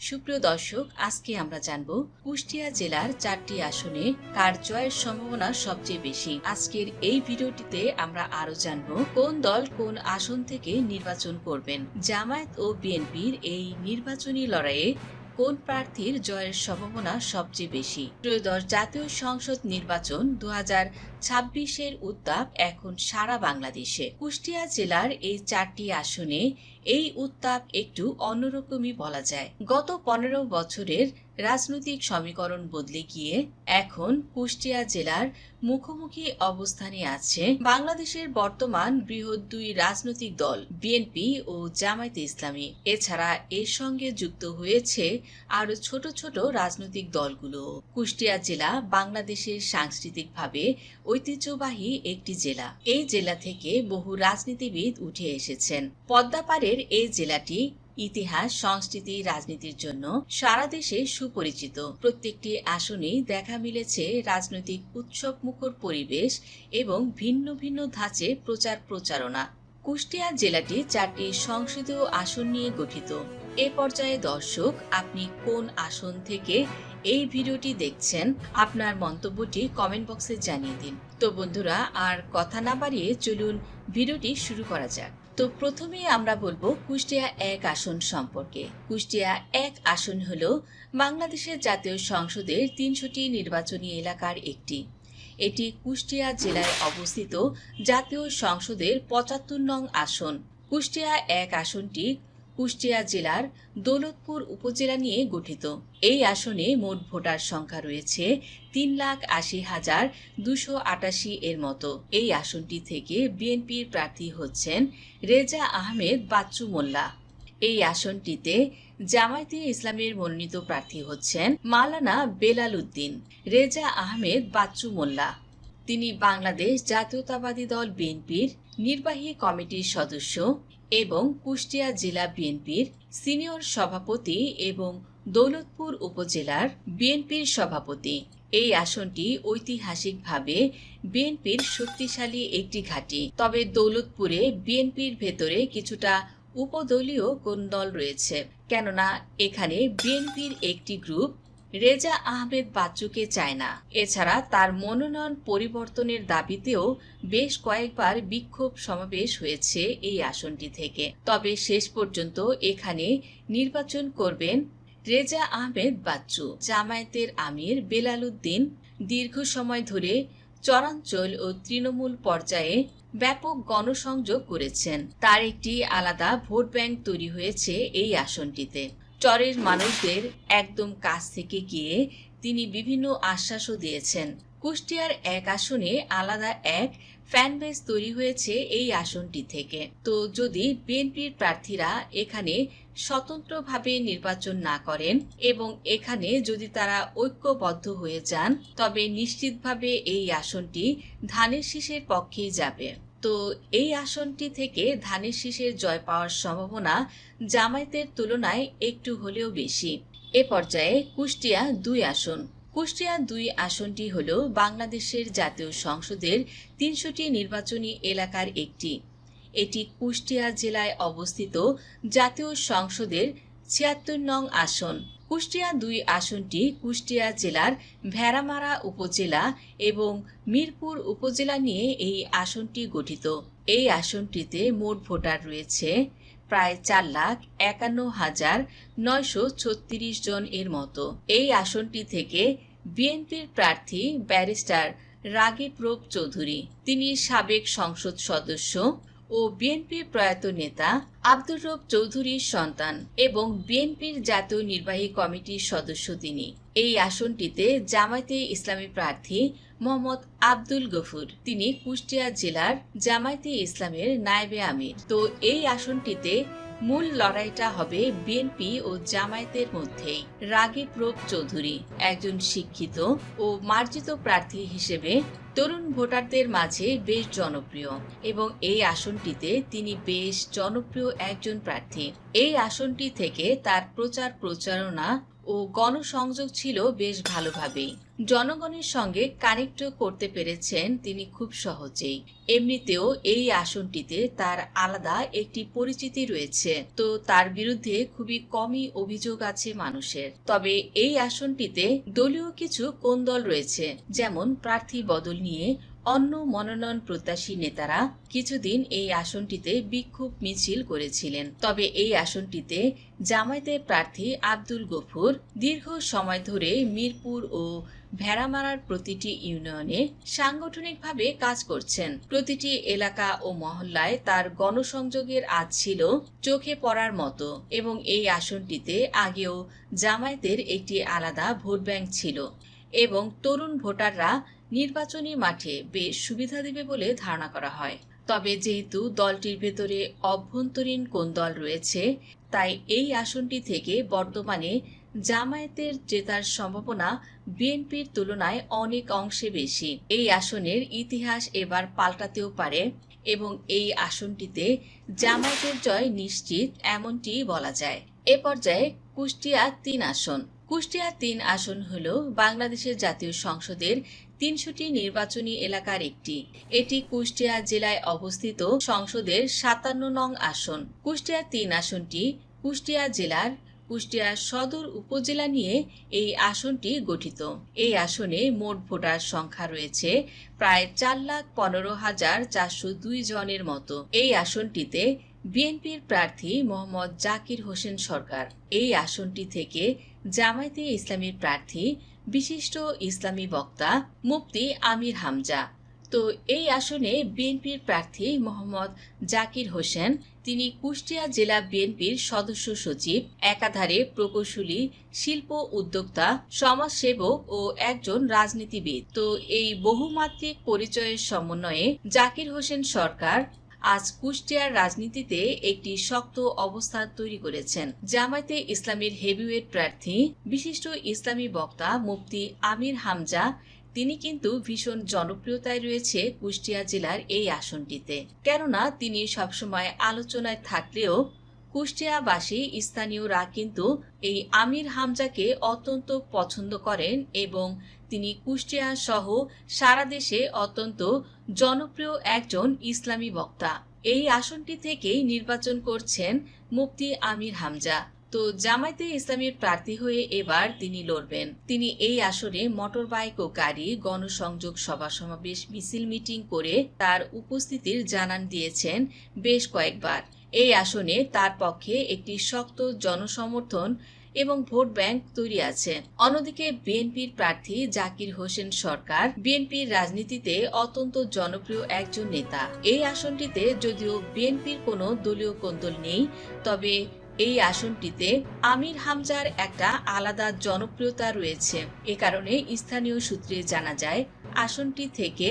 সুপ্রিয় দর্শক, আজকে আমরা জানব কুষ্টিয়া জেলার 4টি আসনে কার জয়ের সম্ভাবনা সবচেয়ে বেশি। আজকের এই ভিডিওটিতে আমরা আরো জানব কোন দল কোন আসন থেকে নির্বাচন করবেন। জামায়াত ও বিএনপির এই নির্বাচনী লড়াইয়ে কোন প্রার্থীর জয়ের সম্ভাবনা সবচেয়ে বেশি। ত্রয়োদশ জাতীয় সংসদ নির্বাচন 2026-এর উত্তাপ এখন সারা বাংলাদেশে। কুষ্টিয়া জেলার এই 4টি আসনে এই উত্তাপ একটু অন্যরকমই বলা যায়। গত 15 বছরের রাজনৈতিক সমীকরণ বদলে গিয়ে এখন কুষ্টিয়া জেলার মুখোমুখি অবস্থানে আছে বাংলাদেশের বর্তমান বৃহৎ দুই রাজনৈতিক দল বিএনপি ও জামায়াতে ইসলামী। এছাড়া এর সঙ্গে যুক্ত হয়েছে আরো ছোট ছোট রাজনৈতিক দলগুলো। কুষ্টিয়া জেলা বাংলাদেশের সাংস্কৃতিকভাবে ঐতিহ্যবাহী একটি জেলা। এই জেলা থেকে বহু রাজনীতিবিদ উঠে এসেছেন। পদ্মাপাড়ের এই জেলাটি ইতিহাস, সংস্কৃতি, রাজনীতির জন্য সারা দেশে সুপরিচিত। প্রত্যেকটি আসনেই দেখা মিলেছে রাজনৈতিক উৎসব মুখর পরিবেশ এবং ভিন্ন ভিন্ন ধাঁচে প্রচার প্রচারণা। কুষ্টিয়া জেলাটি 4টি সংসদীয় আসন নিয়ে গঠিত। এ পর্যায়ে দর্শক, আপনি কোন আসন থেকে এই ভিডিওটি দেখছেন, আপনার মন্তব্যটি কমেন্ট বক্সে জানিয়ে দিন। তো বন্ধুরা, আর কথা না বাড়িয়ে চলুন ভিডিওটি শুরু করা যাক। তো প্রথমেই আমরা বলবো কুষ্টিয়া 1 আসন সম্পর্কে। কুষ্টিয়া 1 আসন হলো বাংলাদেশের জাতীয় সংসদের 300টি নির্বাচনী এলাকার একটি। এটি কুষ্টিয়া জেলায় অবস্থিত জাতীয় সংসদের 75 নং আসন। কুষ্টিয়া 1 আসনটি কুষ্টিয়া জেলার দৌলতপুর উপজেলা নিয়ে গঠিত। এই আসনে মোট ভোটার সংখ্যা রয়েছে 3,80,288 এর মতো। এই আসনটি থেকে বিএনপির প্রার্থী হচ্ছেন রেজা আহমেদ বাচ্চু মোল্লা। এই আসনটিতে জামায়াতে ইসলামের মনোনীত প্রার্থী হচ্ছেন মাওলানা বেলাল উদ্দিন। রেজা আহমেদ বাচ্চু মোল্লা তিনি বাংলাদেশ জাতীয়তাবাদী দল বিএনপির নির্বাহী কমিটির সদস্য এবং কুষ্টিয়া জেলা বিএনপির সিনিয়র সভাপতি এবং দৌলতপুর উপজেলার বিএনপির সভাপতি। এই আসনটি ঐতিহাসিকভাবে বিএনপির শক্তিশালী একটি ঘাঁটি। তবে দৌলতপুরে বিএনপির ভেতরে কিছুটা উপদলীয় কোন্দল রয়েছে, কেননা এখানে বিএনপির একটি গ্রুপ রেজা আহমেদ বাচ্চুকে চায় না। এছাড়া তার মনোনয়ন পরিবর্তনের দাবিতেও বেশ কয়েকবার বিক্ষোভ সমাবেশ হয়েছে এই আসনটি থেকে। তবে শেষ পর্যন্ত এখানে নির্বাচন করবেন রেজা আহমেদ বাচ্চু। জামায়াতের আমির বেলাল উদ্দিন দীর্ঘ সময় ধরে চরাঞ্চল ও তৃণমূল পর্যায়ে ব্যাপক গণসংযোগ করেছেন। তার একটি আলাদা ভোট ব্যাংক তৈরি হয়েছে এই আসনটিতে। চরের মানুষদের একদম কাছ থেকে গিয়ে তিনি বিভিন্ন আশ্বাসও দিয়েছেন। কুষ্টিয়ার 1 আসনে আলাদা এক ফ্যান বেস তৈরি হয়েছে এই আসনটি থেকে। তো যদি বিএনপির প্রার্থীরা এখানে স্বতন্ত্রভাবে নির্বাচন না করেন এবং এখানে যদি তারা ঐক্যবদ্ধ হয়ে যান, তবে নিশ্চিতভাবে এই আসনটি ধানের শীষের পক্ষেই যাবে। তো এই আসনটি থেকে ধানের শীষের জয় পাওয়ার সম্ভাবনা জামায়াতের তুলনায় একটু হলেও বেশি। এ পর্যায়ে কুষ্টিয়া 2 আসন। কুষ্টিয়া 2 আসনটি হল বাংলাদেশের জাতীয় সংসদের 300টি নির্বাচনী এলাকার একটি। এটি কুষ্টিয়া জেলায় অবস্থিত জাতীয় সংসদের 76 নং আসন। কুষ্টিয়া 2 আসনটি কুষ্টিয়া জেলার ভেড়ামারা উপজেলা এবং মিরপুর উপজেলা নিয়ে এই আসনটি গঠিত। এই আসনটিতে মোট ভোটার রয়েছে প্রায় 4,51,936 জন এর মতো। এই আসনটি থেকে বিএনপির প্রার্থী ব্যারিস্টার রাগিব রৌফ চৌধুরী। তিনি সাবেক সংসদ সদস্য ও বিএনপির প্রয়াত নেতা আব্দুর রৌফ চৌধুরীর সন্তান এবং বিএনপির জাতীয় নির্বাহী কমিটির সদস্য তিনি। এই আসনটিতে জামায়াতে ইসলামী প্রার্থী মোহাম্মদ আব্দুল গফুর। তিনি কুষ্টিয়া জেলার জামায়াতে ইসলামের নায়েবে আমির। তো এই আসনটিতে মূল লড়াইটা হবে বিএনপি ও জামায়াতের মধ্যেই। রাগিব রৌফ চৌধুরী একজন শিক্ষিত ও মার্জিত প্রার্থী হিসেবে তরুণ ভোটারদের মাঝে বেশ জনপ্রিয় এবং এই আসনটিতে তিনি বেশ জনপ্রিয় একজন প্রার্থী। এই আসনটি থেকে তার প্রচার প্রচারণা ও গণসংযোগ ছিল বেশ ভালোভাবেই। জনগণের সঙ্গে কানেক্ট করতে পেরেছেন তিনি খুব সহজেই। এমনিতেও এই আসনটিতে তার আলাদা একটি পরিচিতি রয়েছে, তো তার বিরুদ্ধে খুবই কমই অভিযোগ আছে মানুষের। তবে এই আসনটিতে দলীয় কিছু কোন্দল রয়েছে, যেমন প্রার্থী বদল নিয়ে অন্য মনোনয়ন প্রত্যাশী নেতারা কিছুদিন এই আসনটিতে বিক্ষোভ মিছিল করেছিলেন। তবে এই আসনটিতে জামায়াতের প্রার্থী আব্দুল গফুর দীর্ঘ সময় ধরে মিরপুর ও ভেড়ামারার প্রতিটি ইউনিয়নে সাংগঠনিকভাবে কাজ করছেন। প্রতিটি এলাকা ও মহল্লায় তার গণসংযোগের আজ ছিল চোখে পড়ার মতো এবং এই আসনটিতে আগেও জামায়াতের একটি আলাদা ভোট ব্যাংক ছিল এবং তরুণ ভোটাররা নির্বাচনী মাঠে বেশ সুবিধা দেবে বলে ধারণা করা হয়। তবে যেহেতু দলটির ভেতরে অভ্যন্তরীণ কোন্দল রয়েছে, তাই এই আসনটি থেকে বর্তমানে জামায়াতের জেতার সম্ভাবনা বিএনপির তুলনায় অনেক অংশে বেশি। এই আসনের ইতিহাস এবার পাল্টাতেও পারে এবং এই আসনটিতে জামায়াতের জয় নিশ্চিত, এমনটি বলা যায়। এ পর্যায়ে কুষ্টিয়া ৩ আসন। কুষ্টিয়া ৩ আসন হল বাংলাদেশের জাতীয় সংসদের ৩০০টি নির্বাচনী এলাকার একটি। এটি কুষ্টিয়া জেলায় অবস্থিত সংসদের ৫৭ নং আসন। কুষ্টিয়া ৩ আসনটি কুষ্টিয়া জেলার কুষ্টিয়া সদর উপজেলা নিয়ে এই আসনটি গঠিত। এই আসনে মোট ভোটার সংখ্যা রয়েছে প্রায় ৪,১৫,৪০২ জনের মতো। এই আসনটিতে বিএনপির প্রার্থী মোহাম্মদ জাকির হোসেন সরকার। এই আসনটি থেকে জামায়াতে ইসলামীর প্রার্থী বিশিষ্ট ইসলামী বক্তা মুফতি আমির হামজা। তো এই আসনে বিএনপির প্রার্থী মোহাম্মদ জাকির হোসেন, তিনি কুষ্টিয়া জেলা বিএনপির সদস্য সচিব, একাধারে প্রকৌশলী, শিল্প উদ্যোক্তা, সমাজসেবক ও একজন রাজনীতিবিদ। তো এই বহুমাত্রিক পরিচয়ের সমন্বয়ে জাকির হোসেন সরকার আজ কুষ্টিয়ার রাজনীতিতে একটি শক্ত অবস্থান তৈরি করেছেন। জামায়াতে ইসলামীর হেভিওয়েট প্রার্থী বিশিষ্ট ইসলামী বক্তা মুফতি আমির হামজা, তিনি কিন্তু ভীষণ জনপ্রিয়তায় রয়েছে কুষ্টিয়া জেলার এই আসনটিতে। কেননা তিনি সবসময় আলোচনায় থাকলেও কুষ্টিয়াবাসী স্থানীয়রা কিন্তু এই আমির হামজাকে অত্যন্ত পছন্দ করেন এবং তিনি কুষ্টিয়া সহ সারা দেশে অত্যন্ত জনপ্রিয় একজন ইসলামী বক্তা। এই আসনটি থেকেই নির্বাচন করছেন মুফতি আমির হামজা। তো জামায়াতে ইসলামীর প্রার্থী হয়ে এবার তিনি লড়বেন। তিনি এই আসনে মোটর বাইক ও গাড়ি, গণসংযোগ, সভা সমাবেশ, মিছিল, মিটিং করে তার উপস্থিতির জানান দিয়েছেন বেশ কয়েকবার। এই আসনে তার পক্ষে একটি শক্ত জনসমর্থন এবং ভোট ব্যাংক তৈরি আছে। অন্যদিকে বিএনপির প্রার্থী জাকির হোসেন সরকার বিএনপির রাজনীতিতে অত্যন্ত জনপ্রিয় একজন নেতা। এই আসনটিতে যদিও বিএনপির কোনো দলীয় কোন্দল নেই, তবে এই আসনটিতে আমির হামজার একটা আলাদা জনপ্রিয়তা রয়েছে। এ কারণে স্থানীয় সূত্রে জানা যায় আসনটি থেকে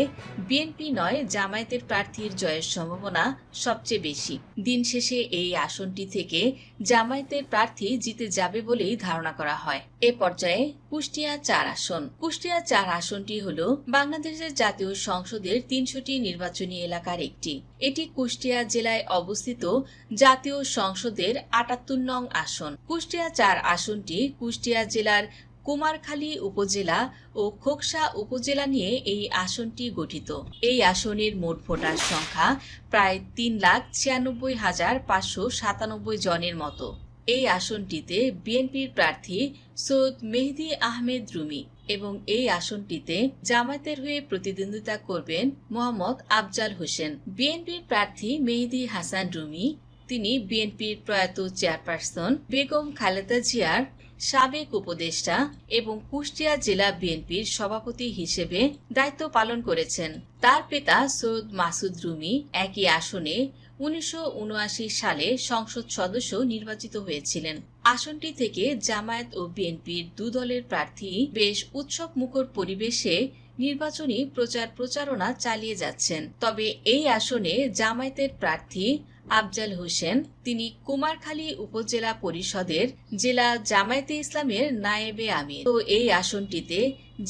বিএনপি নয় জামায়াতের প্রার্থীর জয়ের সম্ভাবনা সবচেয়ে বেশি। দিন শেষে এই আসনটি থেকে জামায়াতের প্রার্থী জিতে যাবে বলেই ধারণা করা হয়। এ পর্যায়ে কুষ্টিয়া ৪ আসন। কুষ্টিয়া ৪ আসনটি হল বাংলাদেশের জাতীয় সংসদের ৩০০টি নির্বাচনী এলাকার একটি। এটি কুষ্টিয়া জেলায় অবস্থিত জাতীয় সংসদের ৭৮ নং আসন। কুষ্টিয়া ৪ আসনটি কুষ্টিয়া জেলার কুমারখালী উপজেলা ও খোকসা উপজেলা নিয়ে এই আসনটি গঠিত। এই আসনের মোট ভোটার সংখ্যা প্রায় ৩,৯৬,৫৯৭ জনের মতো। এই আসনটিতে বিএনপির প্রার্থী সৈয়দ মেহেদী আহমেদ রুমি এবং এই আসনটিতে জামায়াতের হয়ে প্রতিদ্বন্দ্বিতা করবেন মোহাম্মদ আফজাল হোসেন। বিএনপির প্রার্থী মেহেদী হাসান রুমি, তিনি বিএনপির প্রয়াত চেয়ারপারসন বেগম খালেদা জিয়ার সাবেক উপদেষ্টা এবং কুষ্টিয়া জেলা বিএনপির সভাপতি হিসেবে দায়িত্ব পালন করেছেন। তার পিতা সৈয়দ মাসুদ রুমি একই আসনে ১৯৭৯ সালে সংসদ সদস্য নির্বাচিত হয়েছিলেন। আসনটি থেকে জামায়াত ও বিএনপির দু দলের প্রার্থী বেশ উৎসব মুখর পরিবেশে নির্বাচনী প্রচারণা চালিয়ে যাচ্ছেন। তবে এই আসনে জামায়াতের প্রার্থী আফজাল হোসেন। তিনি কুমারখালী উপজেলা পরিষদের জেলা জামায়াতে ইসলামের নায়েবে আমির। তো এই আসনটিতে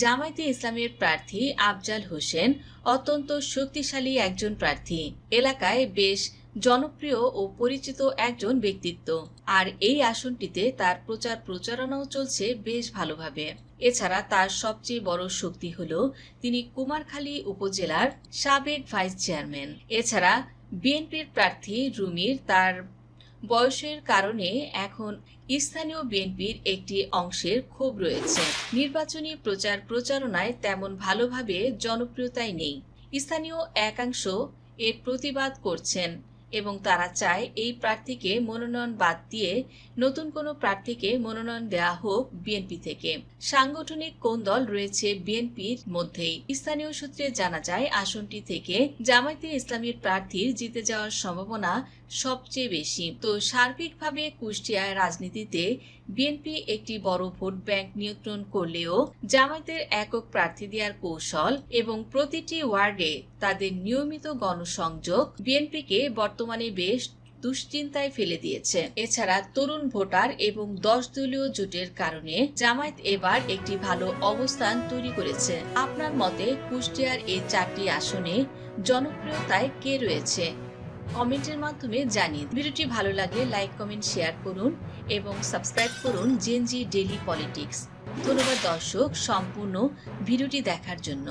জামায়াতে ইসলামের প্রার্থী আফজাল হোসেন অত্যন্ত শক্তিশালী একজন প্রার্থী, এলাকায় বেশ জনপ্রিয় ও পরিচিত একজন ব্যক্তিত্ব। আর এই আসনটিতে তার প্রচার প্রচারণাও চলছে বেশ ভালোভাবে। এছাড়া তার সবচেয়ে বড় শক্তি হলো তিনি কুমারখালী উপজেলার সাবেক ভাইস চেয়ারম্যান। এছাড়া বিএনপির প্রার্থী রুমির তার বয়সের কারণে এখন স্থানীয় বিএনপির একটি অংশের ক্ষোভ রয়েছে। নির্বাচনী প্রচার প্রচারণায় তেমন ভালোভাবে জনপ্রিয়তাই নেই। স্থানীয় একাংশ এর প্রতিবাদ করছেন এবং তারা চায় এই প্রার্থীকে মনোনয়ন বাদ দিয়ে নতুন কোনো প্রার্থীকে মনোনয়ন দেওয়া হোক বিএনপি থেকে। সাংগঠনিক কোন্দল রয়েছে বিএনপির মধ্যেই। স্থানীয় সূত্রে জানা যায় আসনটি থেকে জামায়াতে ইসলামীর প্রার্থীর জিতে যাওয়ার সম্ভাবনা সবচেয়ে বেশি। তো সার্বিকভাবে কুষ্টিয়ার রাজনীতিতে বিএনপি একটি বড় ভোট ব্যাংক নিয়ন্ত্রণ করলেও জামায়াতের একক প্রার্থী দেওয়ার কৌশল এবং প্রতিটি ওয়ার্ডে তাদের নিয়মিত গণসংযোগ বিএনপিকে বর্তমানে বেশ দুশ্চিন্তায় ফেলে দিয়েছে। এছাড়া তরুণ ভোটার এবং 10 দলীয় জোটের কারণে জামায়াত এবার একটি ভালো অবস্থান তৈরি করেছে। আপনার মতে কুষ্টিয়ার এই 4টি আসনে জনপ্রিয়তায় কে রয়েছে? কমেন্টের মাধ্যমে জানিয়ে। ভিডিওটি ভালো লাগলে লাইক, কমেন্ট, শেয়ার করুন এবং সাবস্ক্রাইব করুন জেনজি ডেইলি পলিটিক্স। ধন্যবাদ দর্শক সম্পূর্ণ ভিডিওটি দেখার জন্য।